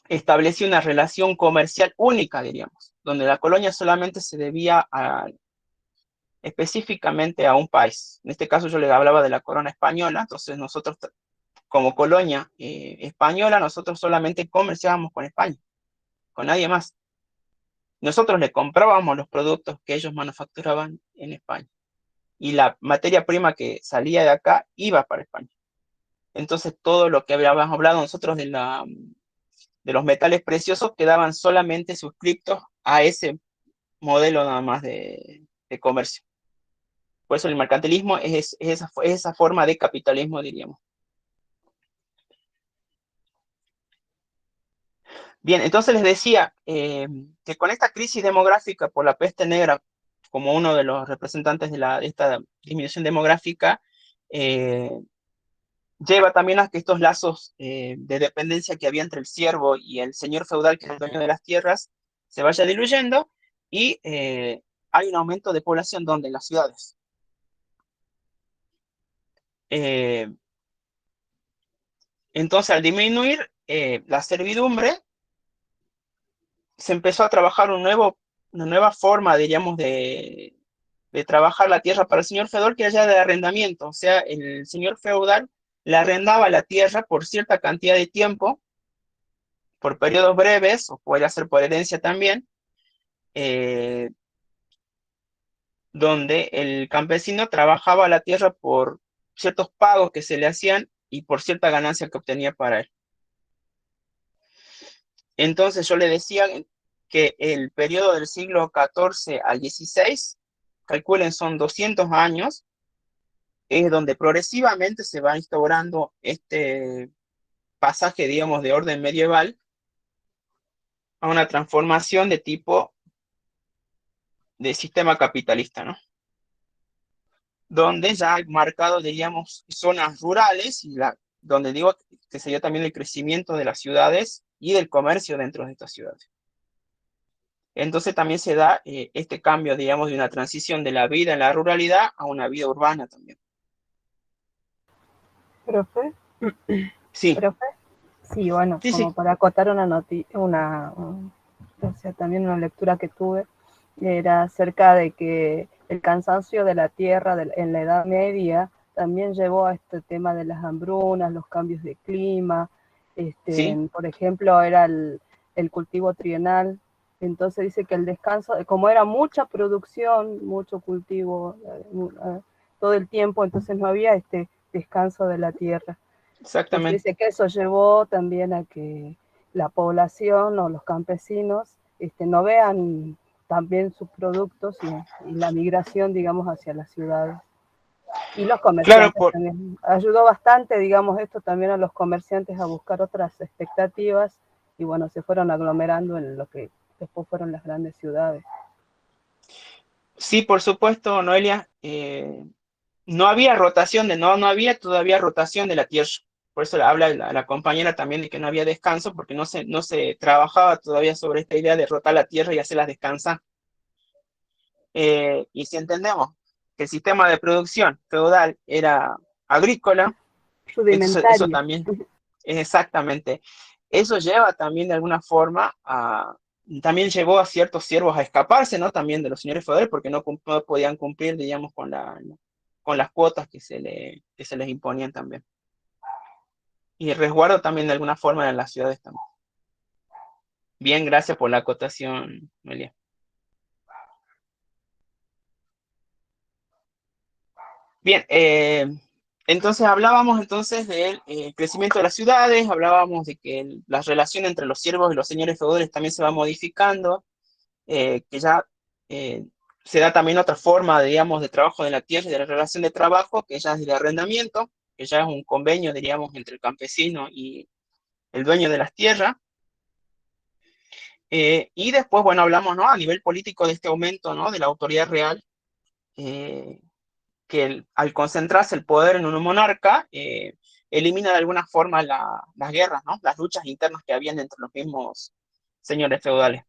estableció una relación comercial única, diríamos, donde la colonia solamente se debía específicamente a un país. En este caso yo les hablaba de la corona española, entonces nosotros como colonia española, nosotros solamente comerciábamos con España, con nadie más. Nosotros le comprábamos los productos que ellos manufacturaban en España, y la materia prima que salía de acá iba para España. Entonces todo lo que habíamos hablado nosotros de los metales preciosos quedaban solamente suscriptos a ese modelo nada más de comercio. Por eso el mercantilismo es esa forma de capitalismo, diríamos. Bien, entonces les decía que con esta crisis demográfica por la peste negra, como uno de los representantes de esta disminución demográfica, lleva también a que estos lazos de dependencia que había entre el siervo y el señor feudal, que es el dueño de las tierras, se vaya diluyendo, y hay un aumento de población donde en las ciudades. Entonces, al disminuir la servidumbre, se empezó a trabajar una nueva forma, diríamos, de trabajar la tierra para el señor feudal, que era ya de arrendamiento. O sea, el señor feudal le arrendaba la tierra por cierta cantidad de tiempo, por periodos breves, o puede ser por herencia también, donde el campesino trabajaba la tierra por ciertos pagos que se le hacían y por cierta ganancia que obtenía para él. Entonces yo le decía que el periodo del siglo XIV al XVI, calculen, son 200 años, es donde progresivamente se va instaurando este pasaje, digamos, de orden medieval a una transformación de tipo de sistema capitalista, ¿no? Donde ya hay marcado, diríamos, zonas rurales, y donde digo que se dio también el crecimiento de las ciudades y del comercio dentro de estas ciudades. Entonces también se da este cambio, digamos, de una transición de la vida en la ruralidad a una vida urbana también. ¿Profe? Sí. ¿Profe? Sí, bueno, Sí, como sí. para acotar una o sea, también una lectura que tuve, era acerca de que el cansancio de la tierra en la Edad Media también llevó a este tema de las hambrunas, los cambios de clima, ¿sí? por ejemplo, era el cultivo trienal. Entonces dice que el descanso, como era mucha producción, mucho cultivo todo el tiempo, entonces no había este descanso de la tierra. Entonces Exactamente. dice que eso llevó también a que la población o los campesinos no vean también sus productos y la migración, digamos, hacia las ciudades. Y los Claro, comerciantes también. Ayudó bastante, digamos, esto también a los comerciantes a buscar otras expectativas y bueno, se fueron aglomerando en lo que después fueron las grandes ciudades. sí, por supuesto, Noelia, no había rotación no había todavía rotación de la tierra. Por eso habla la compañera también de que no había descanso, porque no se trabajaba todavía sobre esta idea de rotar la tierra y hacerlas descansar. Y si entendemos que el sistema de producción feudal era agrícola, entonces eso Rudimentario. también, exactamente, eso lleva también de alguna forma también llevó a ciertos siervos a escaparse, ¿no? También de los señores feudales, porque no podían cumplir, digamos, con las cuotas que se les imponían también. Y el resguardo también de alguna forma en las ciudades también. Bien, gracias por la acotación, Noelia. Bien, entonces hablábamos entonces del crecimiento de las ciudades, hablábamos de que la relación entre los siervos y los señores feudales también se va modificando, que ya se da también otra forma, digamos, de trabajo de la tierra y de la relación de trabajo, que ya es el arrendamiento, que ya es un convenio, diríamos, entre el campesino y el dueño de las tierras. Y después, bueno, hablamos, ¿no? A nivel político de este aumento, ¿no? De la autoridad real, que al concentrarse el poder en un monarca, elimina de alguna forma las guerras, ¿no? Las luchas internas que habían entre los mismos señores feudales.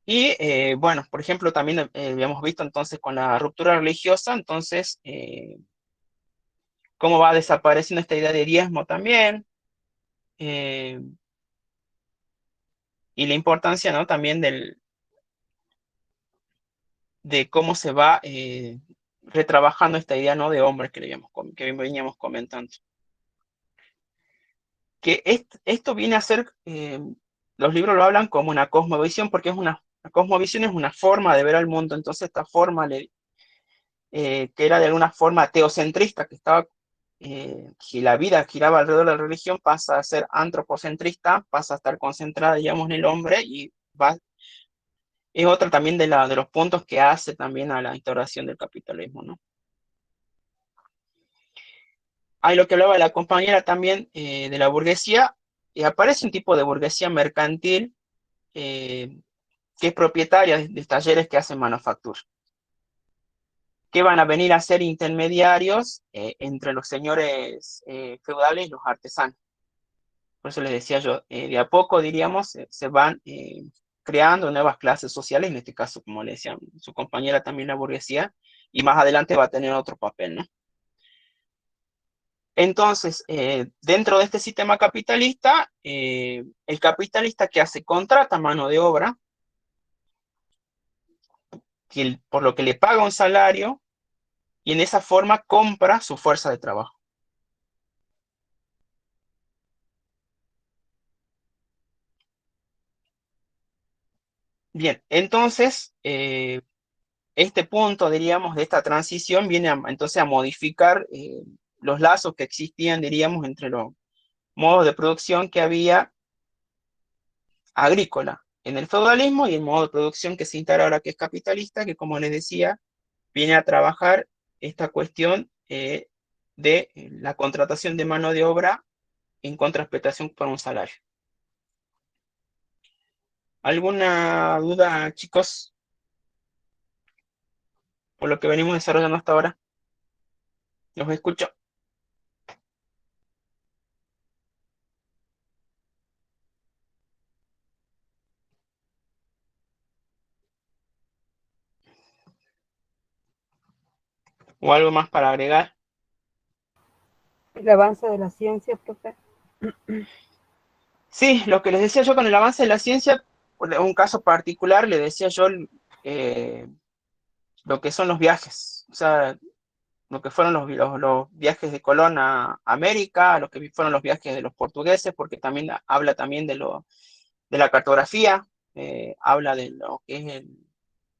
Y bueno, por ejemplo, también habíamos visto entonces con la ruptura religiosa, entonces, cómo va desapareciendo esta idea de diezmo también, eh, y la importancia, ¿no? También de cómo se va retrabajando esta idea, ¿no? De hombres que veníamos comentando. Que esto viene a ser, los libros lo hablan como una cosmovisión, porque la cosmovisión es una forma de ver al mundo, entonces esta forma, que era de alguna forma teocentrista, que la vida giraba alrededor de la religión, pasa a ser antropocentrista, pasa a estar concentrada, digamos, en el hombre, es otra también de los puntos que hace también a la instauración del capitalismo, ¿no? Hay lo que hablaba la compañera también de la burguesía, y aparece un tipo de burguesía mercantil, que es propietaria de talleres que hacen manufactura, que van a venir a ser intermediarios entre los señores feudales y los artesanos. Por eso les decía yo, de a poco, diríamos, se van creando nuevas clases sociales, en este caso, como le decía su compañera, también la burguesía, y más adelante va a tener otro papel, ¿no? Entonces, dentro de este sistema capitalista, el capitalista que hace contrata mano de obra, por lo que le paga un salario, y en esa forma compra su fuerza de trabajo. Bien, entonces, este punto, diríamos, de esta transición viene entonces a modificar los lazos que existían, diríamos, entre los modos de producción que había agrícola en el feudalismo y el modo de producción que se instala ahora, que es capitalista, que, como les decía, viene a trabajar esta cuestión de la contratación de mano de obra en contraprestación por un salario. ¿Alguna duda, chicos, por lo que venimos desarrollando hasta ahora? Los escucho. ¿O algo más para agregar? El avance de la ciencia, profe. Sí, lo que les decía yo con el avance de la ciencia, un caso particular, le decía yo lo que son los viajes, o sea, lo que fueron los viajes de Colón a América, lo que fueron los viajes de los portugueses, porque también habla también de la cartografía, habla de lo que es el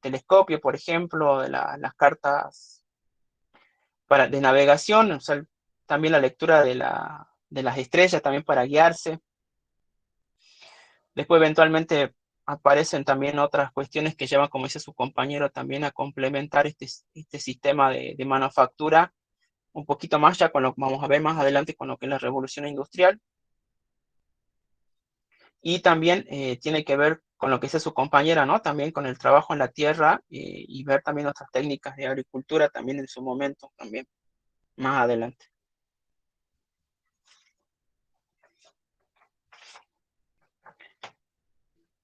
telescopio, por ejemplo, de las cartas de navegación, o sea, también la lectura de las estrellas también para guiarse. Después eventualmente aparecen también otras cuestiones que llevan, como dice su compañero, también a complementar este sistema de manufactura un poquito más ya con lo que vamos a ver más adelante con lo que es la revolución industrial. Y también tiene que ver con lo que dice su compañera, ¿no? También con el trabajo en la tierra y ver también otras técnicas de agricultura también en su momento, también más adelante.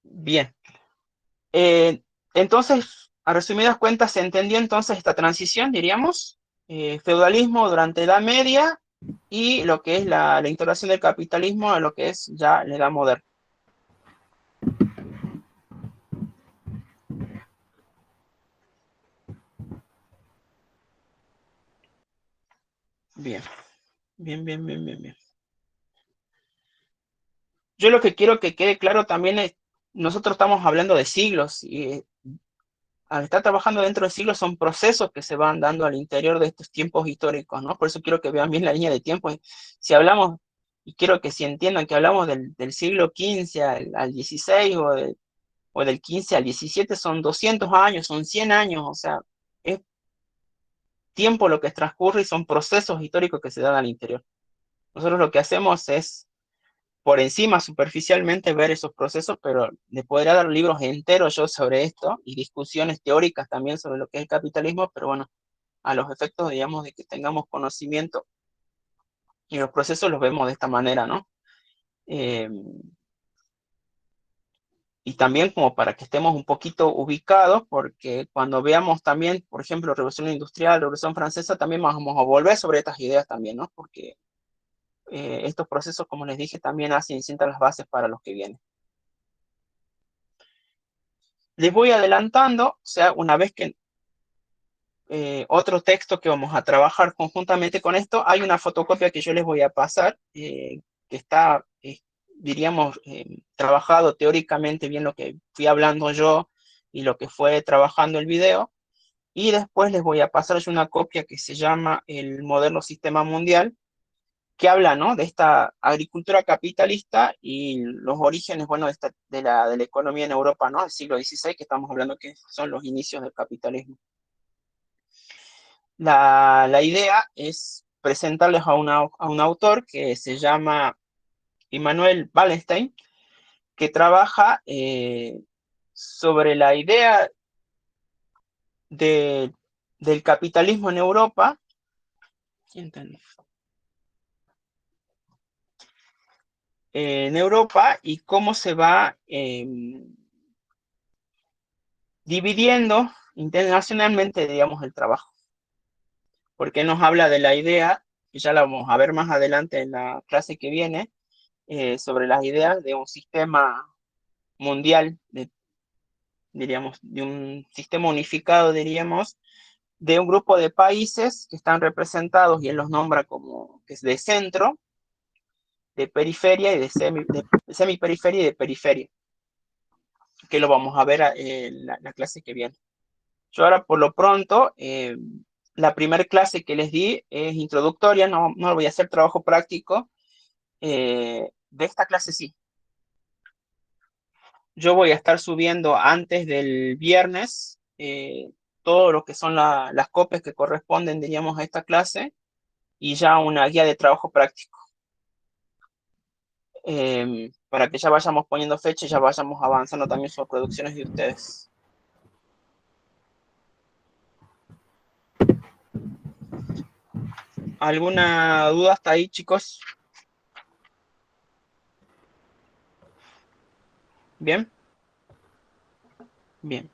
Bien. Entonces, a resumidas cuentas, se entendió entonces esta transición, diríamos, feudalismo durante Edad Media y lo que es la integración del capitalismo a lo que es ya la Edad Moderna. Bien, bien, bien, bien, bien, bien. Yo lo que quiero que quede claro también es, nosotros estamos hablando de siglos y al estar trabajando dentro de siglos son procesos que se van dando al interior de estos tiempos históricos, ¿no? Por eso quiero que vean bien la línea de tiempo. Si hablamos, y quiero que si entiendan que hablamos del siglo XV al XVI o del XV al XVII, son 200 años, son 100 años, o sea, es tiempo lo que transcurre y son procesos históricos que se dan al interior. Nosotros lo que hacemos es por encima, superficialmente, ver esos procesos, pero le podría dar libros enteros yo sobre esto y discusiones teóricas también sobre lo que es el capitalismo, pero bueno, a los efectos, digamos, de que tengamos conocimiento y los procesos los vemos de esta manera, ¿no? Eh, y también como para que estemos un poquito ubicados, porque cuando veamos también, por ejemplo, Revolución Industrial, Revolución Francesa, también vamos a volver sobre estas ideas también, ¿no? Porque estos procesos, como les dije, también hacen y sientan las bases para los que vienen. Les voy adelantando, o sea, una vez que otro texto que vamos a trabajar conjuntamente con esto, hay una fotocopia que yo les voy a pasar, que está, diríamos, trabajado teóricamente bien lo que fui hablando yo y lo que fue trabajando el video, y después les voy a pasar yo una copia que se llama El Moderno Sistema Mundial, que habla, ¿no?, de esta agricultura capitalista y los orígenes, bueno, de la economía en Europa, ¿no?, del siglo XVI, que estamos hablando que son los inicios del capitalismo. La idea es presentarles a un autor que se llama Immanuel Wallenstein, que trabaja sobre la idea del capitalismo en Europa. En Europa y cómo se va dividiendo internacionalmente, digamos, el trabajo. Porque nos habla de la idea, que ya la vamos a ver más adelante en la clase que viene, sobre las ideas de un sistema mundial, diríamos, de un sistema unificado, diríamos, de un grupo de países que están representados, y él los nombra como que es de centro, de periferia y de semiperiferia y de periferia, que lo vamos a ver en la clase que viene. Yo ahora, por lo pronto, la primera clase que les di es introductoria, no voy a hacer trabajo práctico. De esta clase sí. Yo voy a estar subiendo antes del viernes todo lo que son las copias que corresponden, diríamos, a esta clase y ya una guía de trabajo práctico. Para que ya vayamos poniendo fecha y ya vayamos avanzando también sobre producciones de ustedes. ¿Alguna duda hasta ahí, chicos? ¿Bien? Bien.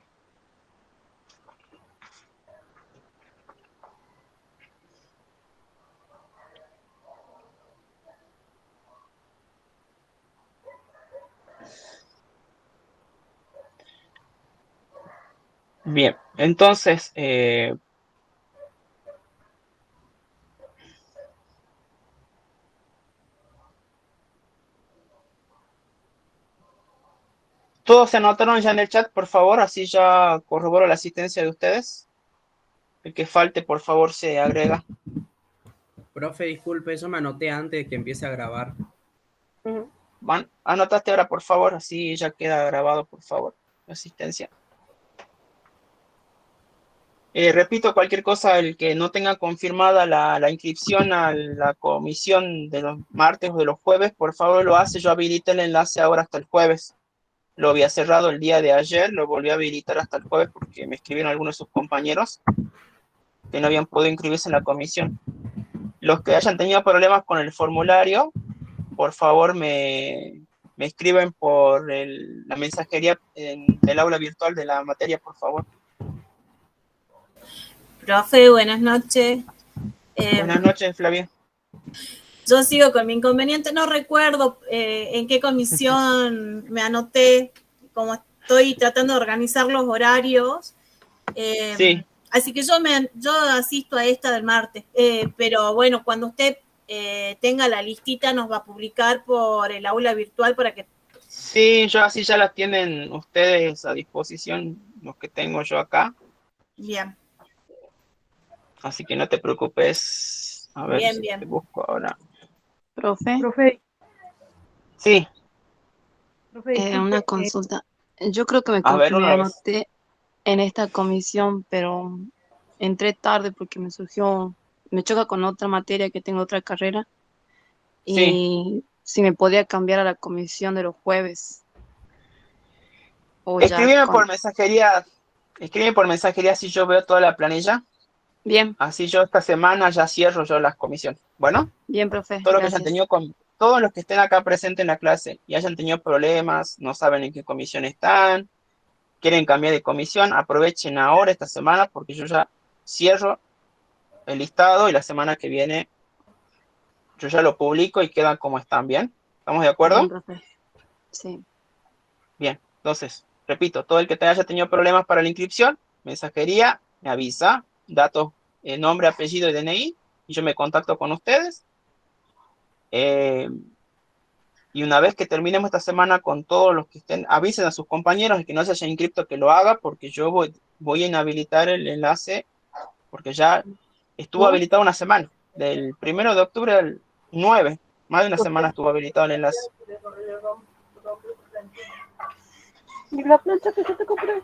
Bien, entonces, todos se anotaron ya en el chat, por favor, así ya corroboro la asistencia de ustedes. El que falte, por favor, se agrega. Profe, disculpe, yo me anoté antes de que empiece a grabar. Anotaste ahora, por favor, así ya queda grabado, por favor, la asistencia. Repito, cualquier cosa, el que no tenga confirmada la inscripción a la comisión de los martes o de los jueves, por favor lo hace. Yo habilité el enlace ahora hasta el jueves. Lo había cerrado el día de ayer, lo volví a habilitar hasta el jueves porque me escribieron algunos de sus compañeros que no habían podido inscribirse en la comisión. Los que hayan tenido problemas con el formulario, por favor me escriben por la mensajería del aula virtual de la materia, por favor. Profe, buenas noches. Buenas noches, Flavia. Yo sigo con mi inconveniente, no recuerdo en qué comisión me anoté, como estoy tratando de organizar los horarios. Sí. Así que yo asisto a esta del martes, pero bueno, cuando usted tenga la listita nos va a publicar por el aula virtual para que... Sí, yo así ya las tienen ustedes a disposición, los que tengo yo acá. Bien. Así que no te preocupes. A ver bien, si bien. te busco ahora. Profe. Sí. Una consulta. Yo creo que A ver, me una vez. anoté en esta comisión, pero entré tarde porque me choca con otra materia que tengo otra carrera. Sí. Y si me podía cambiar a la comisión de los jueves. Escríbeme por mensajería. Escríbeme por mensajería si yo veo toda la planilla. Bien. Así yo esta semana ya cierro yo las comisiones. Bueno. Bien, profe. Todo lo que gracias. hayan tenido todos los que estén acá presentes en la clase y hayan tenido problemas, no saben en qué comisión están, quieren cambiar de comisión, aprovechen ahora esta semana porque yo ya cierro el listado y la semana que viene yo ya lo publico y quedan como están, ¿bien? ¿Estamos de acuerdo? Bien, profe. Sí. Bien, entonces, repito, todo el que haya tenido problemas para la inscripción, mensajería, me avisa, datos, nombre, apellido y DNI, y yo me contacto con ustedes. Y una vez que terminemos esta semana con todos los que estén, avisen a sus compañeros y que no se hayan inscrito que lo haga, porque yo voy a inhabilitar el enlace, porque ya estuvo habilitado una semana, del 1 de octubre al 9, más de una semana estuvo habilitado el enlace. ¿Y la plancha que yo te compré?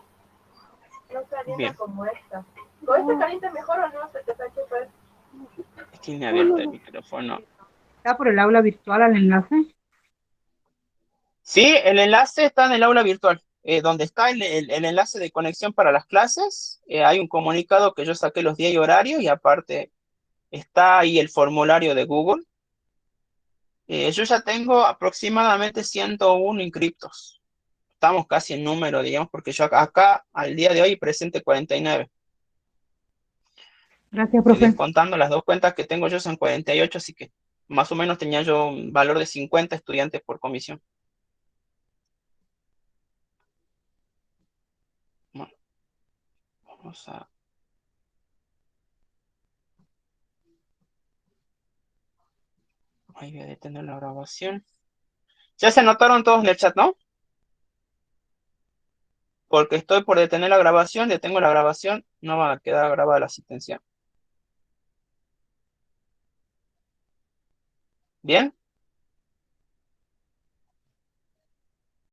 No calienta Bien. como esta. ¿Con esta calienta mejor o no? Se te está chupando. Tiene abierto el micrófono. ¿Está por el aula virtual al enlace? Sí, el enlace está en el aula virtual, donde está el enlace de conexión para las clases. Hay un comunicado que yo saqué los días y horarios y aparte está ahí el formulario de Google. Yo ya tengo aproximadamente 101 inscriptos. Estamos casi en número, digamos, porque yo acá al día de hoy presente 49. Gracias, profe. Descontando las dos cuentas que tengo yo son 48, así que más o menos tenía yo un valor de 50 estudiantes por comisión. Bueno, vamos a... Ahí voy a detener la grabación. Ya se anotaron todos en el chat, ¿no? Porque estoy por detener la grabación, detengo la grabación, no va a quedar grabada la asistencia. ¿Bien?